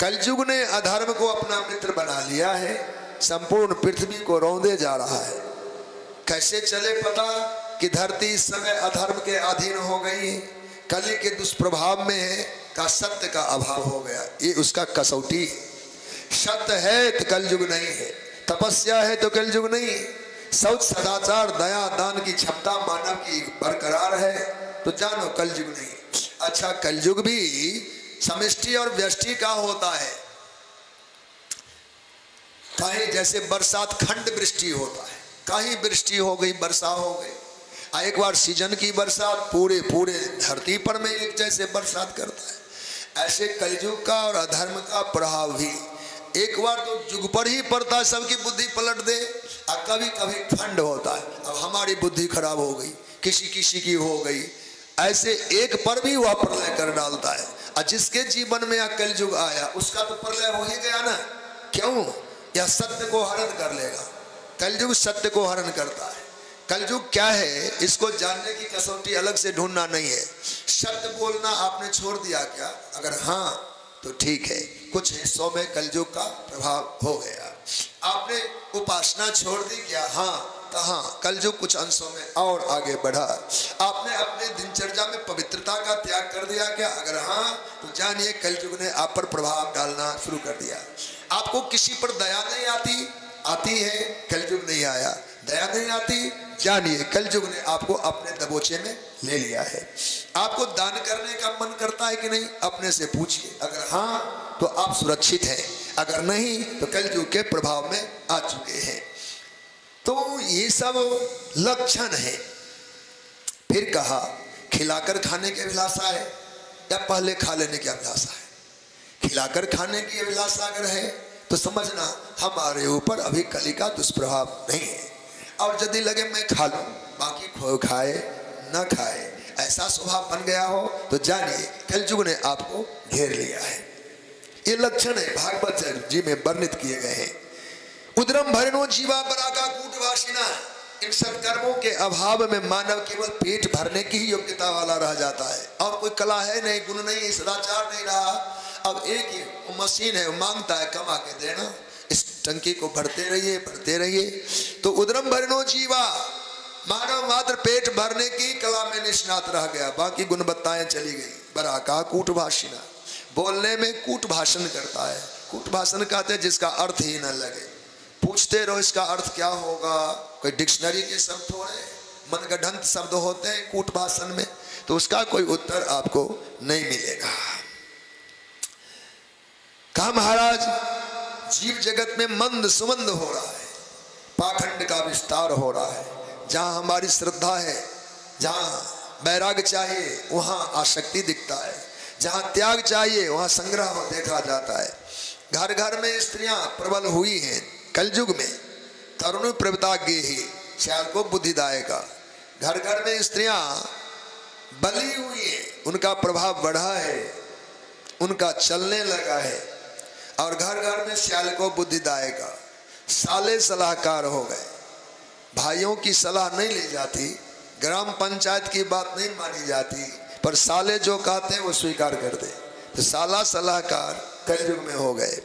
कलयुग ने अधर्म को अपना मित्र बना लिया है, संपूर्ण पृथ्वी को रौंदे जा रहा है। कैसे चले पता कि धरती इस समय अधर्म के अधीन हो गई है, कली के दुष्प्रभाव में है, का सत्य का अभाव हो गया। ये उसका कसौटी है। सत्य है तो कलयुग नहीं है, तपस्या है तो कलयुग नहीं है, शौच सदाचार दया दान की क्षमता मानव की बरकरार है तो जानो कलयुग नहीं। अच्छा, कलयुग भी समष्टि और व्यष्टि का होता है। कहीं जैसे बरसात खंड वृष्टि होता है, कहीं वृष्टि हो गई, वर्षा हो गई, एक बार सीजन की बरसात पूरे धरती पर में एक जैसे बरसात करता है। ऐसे कलयुग का और अधर्म का प्रभाव भी एक बार तो युग पर ही पड़ता है, सबकी बुद्धि पलट दे, और कभी कभी खंड होता है। अब हमारी बुद्धि खराब हो गई, किसी की हो गई, ऐसे एक पर भी वह प्रलय कर डालता है। और जिसके जीवन में यह कलयुग आया उसका तो प्रलय हो ही गया ना। क्यों? यह सत्य को हरण कर लेगा। कलयुग सत्य को हरण करता है। कलयुग क्या है, इसको जानने की कसौटी अलग से ढूंढना नहीं है। सत्य बोलना आपने छोड़ दिया क्या? अगर हाँ तो ठीक है, कुछ हिस्सों में कलयुग का प्रभाव हो गया। आपने उपासना छोड़ दी क्या? हाँ तो हाँ, कलयुग कुछ अंशों में और आगे बढ़ा। आपने अपने दिनचर्या में पवित्रता का त्याग कर दिया क्या? अगर हाँ तो जानिए कलयुग ने आप पर प्रभाव डालना शुरू कर दिया। आपको किसी पर दया नहीं आती, आती है, कलयुग नहीं आया। दया नहीं आती, जानिए कलयुग ने आपको अपने दबोचे में ले लिया है। आपको दान करने का मन करता है कि नहीं? अपने से पूछिए। अगर हाँ तो आप सुरक्षित हैं, अगर नहीं तो कलयुग के प्रभाव में आ चुके हैं। तो ये सब लक्षण है। फिर कहा खिलाकर खाने की अभिलाषा है या पहले खा लेने की अभिलाषा है? खिलाकर खाने की अभिलाषा अगर है तो समझना हमारे ऊपर अभी कली का दुष्प्रभाव नहीं है। और यदि लगे मैं खा लूं, बाकी कोई खाए न खाए, ऐसा स्वभाव बन गया हो तो जानिए कलयुग ने आपको घेर लिया है। ये लक्षण है भागवत जी में वर्णित किए गए हैं। उदरम भरणो जीवा बराका कूटवासिना। इन सत्कर्मों के अभाव में मानव केवल पेट भरने की ही योग्यता वाला रह जाता है, और कोई कला है नहीं, गुण नहीं, सदाचार नहीं रहा। अब एक ही मशीन है, मांगता है कमा के देना, इस टंकी को भरते रहिए। तो उदरम भरणो जीवा, मानव मात्र पेट भरने की कला में निष्णात रह गया, बाकी गुणवत्ताएं चली गई। बराका कूटभाषिना, बोलने में कूट भाषण करता है। कूट भाषण कहते हैं जिसका अर्थ ही न लगे। पूछते रहो इसका अर्थ क्या होगा, कोई डिक्शनरी के शब्द थोड़े, मनगढ़ंत शब्द होते हैं कूट भाषण में, तो उसका कोई उत्तर आपको नहीं मिलेगा। कहा महाराज जीव जगत में मंद सुमंद हो रहा है, पाखंड का विस्तार हो रहा है। जहां हमारी श्रद्धा है, जहां वैराग्य चाहिए वहां आसक्ति दिखता है, जहां त्याग चाहिए वहां संग्रह देखा जाता है। घर घर में स्त्रियां प्रबल हुई हैं कलयुग में, तरुण प्रवता गेहि श्याल को बुद्धिदायका। घर घर में स्त्रियां बली हुई है, उनका प्रभाव बढ़ा है, उनका चलने लगा है। और घर घर में श्याल को बुद्धिदायका, साले सलाहकार हो गए। भाइयों की सलाह नहीं ली जाती, ग्राम पंचायत की बात नहीं मानी जाती, पर साले जो कहते हैं वो स्वीकार कर दे। तो साला सलाहकार कलयुग में हो गए।